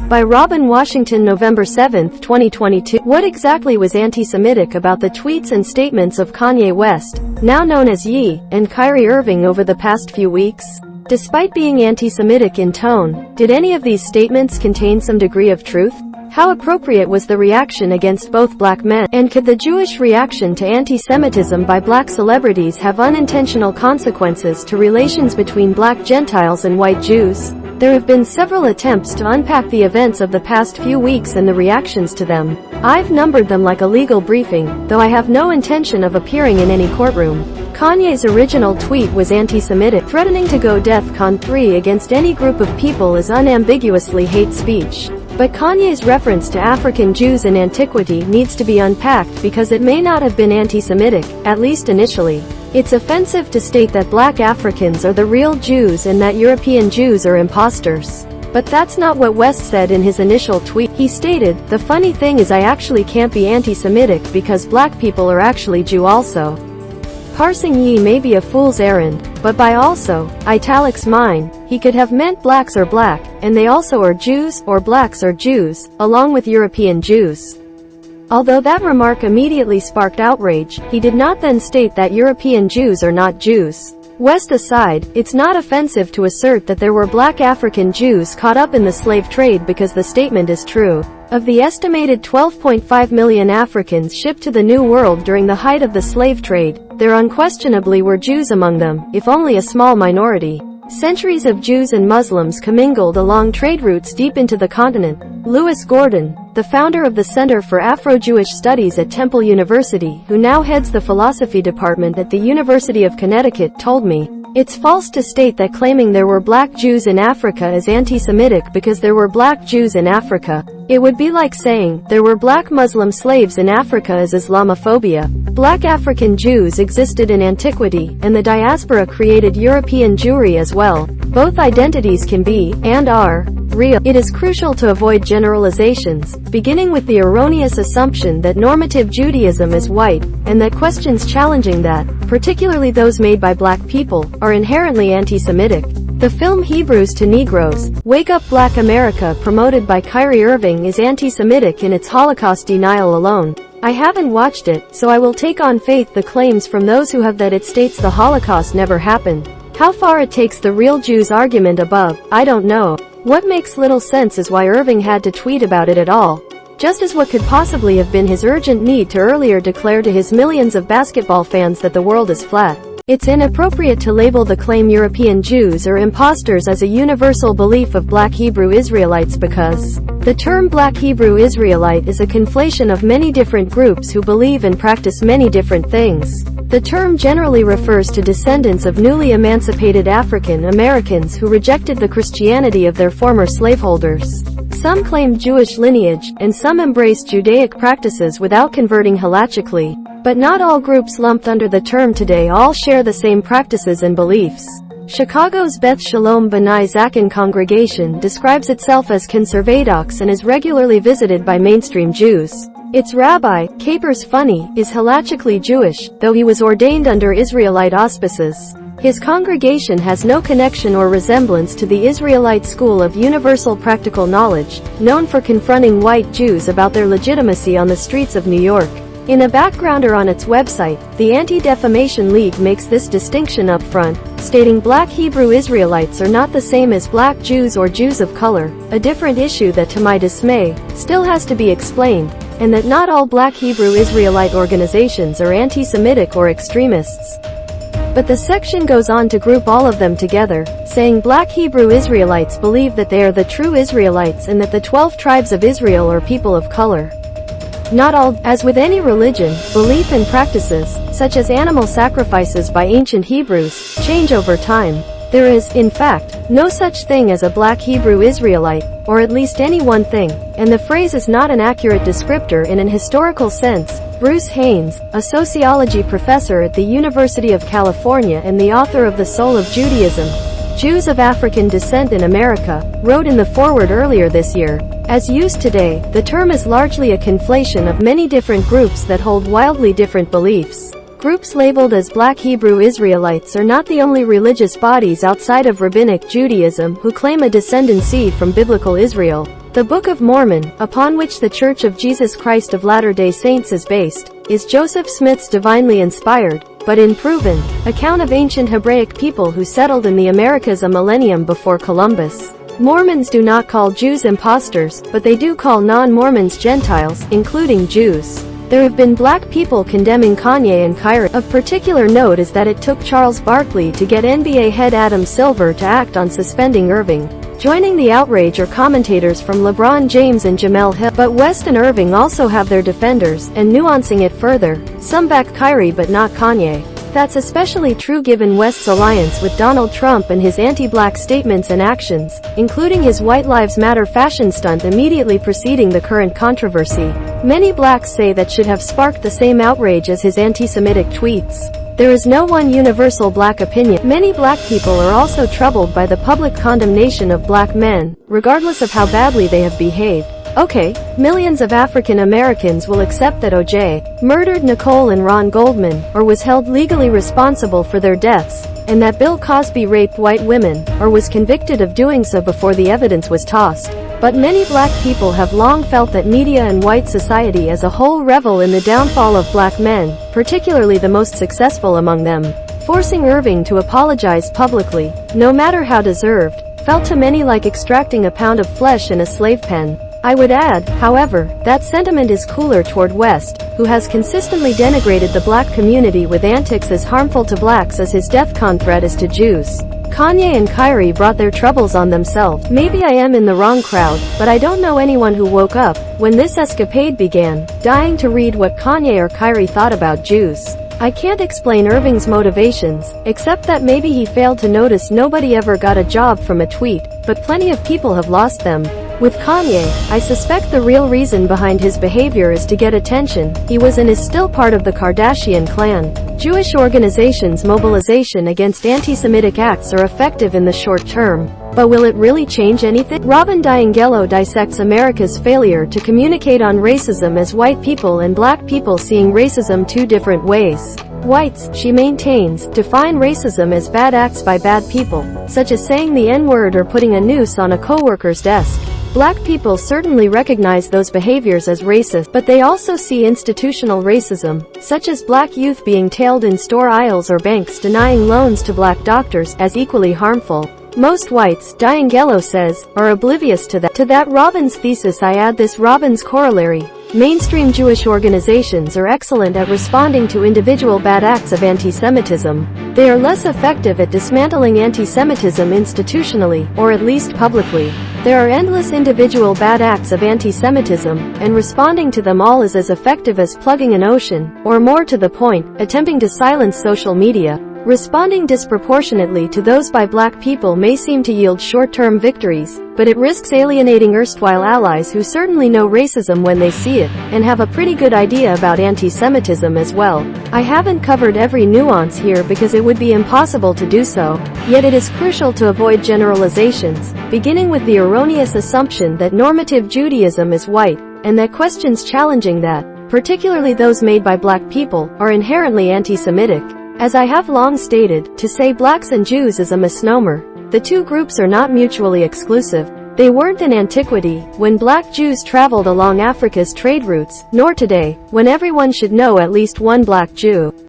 By Robin Washington, November 7, 2022. What exactly was anti-Semitic about the tweets and statements of Kanye West, now known as Ye, and Kyrie Irving over the past few weeks? Despite being anti-Semitic in tone, did any of these statements contain some degree of truth? How appropriate was the reaction against both black men? And could the Jewish reaction to anti-Semitism by black celebrities have unintentional consequences to relations between black Gentiles and white Jews? There have been several attempts to unpack the events of the past few weeks and the reactions to them. I've numbered them like a legal briefing, though I have no intention of appearing in any courtroom. Kanye's original tweet was anti-Semitic, threatening to go DEFCON 3 against any group of people as unambiguously hate speech. But Kanye's reference to African Jews in antiquity needs to be unpacked because it may not have been anti-Semitic, at least initially. It's offensive to state that black Africans are the real Jews and that European Jews are imposters. But that's not what West said in his initial tweet. He stated, "The funny thing is I actually can't be anti-Semitic because black people are actually Jew also." Parsing Ye may be a fool's errand, but by also, italics mine, he could have meant blacks are black, and they also are Jews, or blacks are Jews, along with European Jews. Although that remark immediately sparked outrage, he did not then state that European Jews are not Jews. West aside, it's not offensive to assert that there were black African Jews caught up in the slave trade because the statement is true. Of the estimated 12.5 million Africans shipped to the New World during the height of the slave trade, there unquestionably were Jews among them, if only a small minority. Centuries of Jews and Muslims commingled along trade routes deep into the continent. Lewis Gordon, the founder of the Center for Afro-Jewish Studies at Temple University, who now heads the philosophy department at the University of Connecticut, told me, "It's false to state that claiming there were black Jews in Africa is anti-Semitic because there were black Jews in Africa. It would be like saying, there were black Muslim slaves in Africa is Islamophobia. Black African Jews existed in antiquity, and the diaspora created European Jewry as well. Both identities can be, and are, real." It is crucial to avoid generalizations, beginning with the erroneous assumption that normative Judaism is white, and that questions challenging that, particularly those made by black people, are inherently anti-Semitic. The film Hebrews to Negroes, Wake Up Black America, promoted by Kyrie Irving, is anti-Semitic in its Holocaust denial alone. I haven't watched it, so I will take on faith the claims from those who have that it states the Holocaust never happened. How far it takes the real Jews argument above, I don't know. What makes little sense is why Irving had to tweet about it at all. Just as what could possibly have been his urgent need to earlier declare to his millions of basketball fans that the world is flat. It's inappropriate to label the claim European Jews are imposters as a universal belief of black Hebrew Israelites because the term black Hebrew Israelite is a conflation of many different groups who believe and practice many different things. The term generally refers to descendants of newly emancipated African Americans who rejected the Christianity of their former slaveholders. Some claim Jewish lineage, and some embrace Judaic practices without converting halachically. But not all groups lumped under the term today all share the same practices and beliefs. Chicago's Beth Shalom B'nai Zaken congregation describes itself as conservadox and is regularly visited by mainstream Jews. Its rabbi, Capers Funny, is halachically Jewish, though he was ordained under Israelite auspices. His congregation has no connection or resemblance to the Israelite school of universal practical knowledge, known for confronting white Jews about their legitimacy on the streets of New York. In a backgrounder on its website, the Anti-Defamation League makes this distinction up front, stating black Hebrew Israelites are not the same as black Jews or Jews of color, a different issue that to my dismay, still has to be explained, and that not all black Hebrew Israelite organizations are anti-Semitic or extremists. But the section goes on to group all of them together, saying black Hebrew Israelites believe that they are the true Israelites and that the 12 tribes of Israel are people of color. Not all, as with any religion, belief and practices, such as animal sacrifices by ancient Hebrews, change over time. There is, in fact, no such thing as a black Hebrew Israelite, or at least any one thing, and the phrase is not an accurate descriptor in an historical sense. Bruce Haynes, a sociology professor at the University of California and the author of The Soul of Judaism, Jews of African Descent in America, wrote in the foreword earlier this year, "As used today, the term is largely a conflation of many different groups that hold wildly different beliefs. Groups labeled as Black Hebrew Israelites are not the only religious bodies outside of Rabbinic Judaism who claim a descendancy from biblical Israel. The Book of Mormon, upon which the Church of Jesus Christ of Latter-day Saints is based, is Joseph Smith's divinely inspired, but unproven, account of ancient Hebraic people who settled in the Americas a millennium before Columbus. Mormons do not call Jews impostors, but they do call non-Mormons Gentiles, including Jews. There have been black people condemning Kanye and Kyrie. Of particular note is that it took Charles Barkley to get NBA head Adam Silver to act on suspending Irving. Joining the outrage are commentators from LeBron James and Jamel Hill. But West and Irving also have their defenders, and nuancing it further, some back Kyrie but not Kanye. That's especially true given West's alliance with Donald Trump and his anti-black statements and actions, including his White Lives Matter fashion stunt immediately preceding the current controversy. Many blacks say that should have sparked the same outrage as his anti-Semitic tweets. There is no one universal black opinion. Many black people are also troubled by the public condemnation of black men, regardless of how badly they have behaved. Okay, millions of African Americans will accept that O.J. murdered Nicole and Ron Goldman, or was held legally responsible for their deaths, and that Bill Cosby raped white women, or was convicted of doing so before the evidence was tossed. But many black people have long felt that media and white society as a whole revel in the downfall of black men, particularly the most successful among them. Forcing Irving to apologize publicly, no matter how deserved, felt to many like extracting a pound of flesh in a slave pen. I would add, however, that sentiment is cooler toward West, who has consistently denigrated the black community with antics as harmful to blacks as his DEFCON threat is to Jews. Kanye and Kyrie brought their troubles on themselves. Maybe I am in the wrong crowd, but I don't know anyone who woke up, when this escapade began, dying to read what Kanye or Kyrie thought about Jews. I can't explain Irving's motivations, except that maybe he failed to notice nobody ever got a job from a tweet, but plenty of people have lost them. With Kanye, I suspect the real reason behind his behavior is to get attention. He was and is still part of the Kardashian clan. Jewish organizations' mobilization against anti-Semitic acts are effective in the short term. But will it really change anything? Robin DiAngelo dissects America's failure to communicate on racism as white people and black people seeing racism two different ways. Whites, she maintains, define racism as bad acts by bad people, such as saying the N-word or putting a noose on a coworker's desk. Black people certainly recognize those behaviors as racist, but they also see institutional racism, such as black youth being tailed in store aisles or banks denying loans to black doctors, as equally harmful. Most whites, DiAngelo says, are oblivious to that. To that Robin's thesis I add this Robin's corollary. Mainstream Jewish organizations are excellent at responding to individual bad acts of anti-Semitism. They are less effective at dismantling anti-Semitism institutionally, or at least publicly. There are endless individual bad acts of anti-Semitism, and responding to them all is as effective as plugging an ocean, or more to the point, attempting to silence social media. Responding disproportionately to those by black people may seem to yield short-term victories, but it risks alienating erstwhile allies who certainly know racism when they see it, and have a pretty good idea about anti-Semitism as well. I haven't covered every nuance here because it would be impossible to do so, yet it is crucial to avoid generalizations, beginning with the erroneous assumption that normative Judaism is white, and that questions challenging that, particularly those made by black people, are inherently anti-Semitic. As I have long stated, to say blacks and Jews is a misnomer. The two groups are not mutually exclusive. They weren't in antiquity, when black Jews traveled along Africa's trade routes, nor today, when everyone should know at least one black Jew.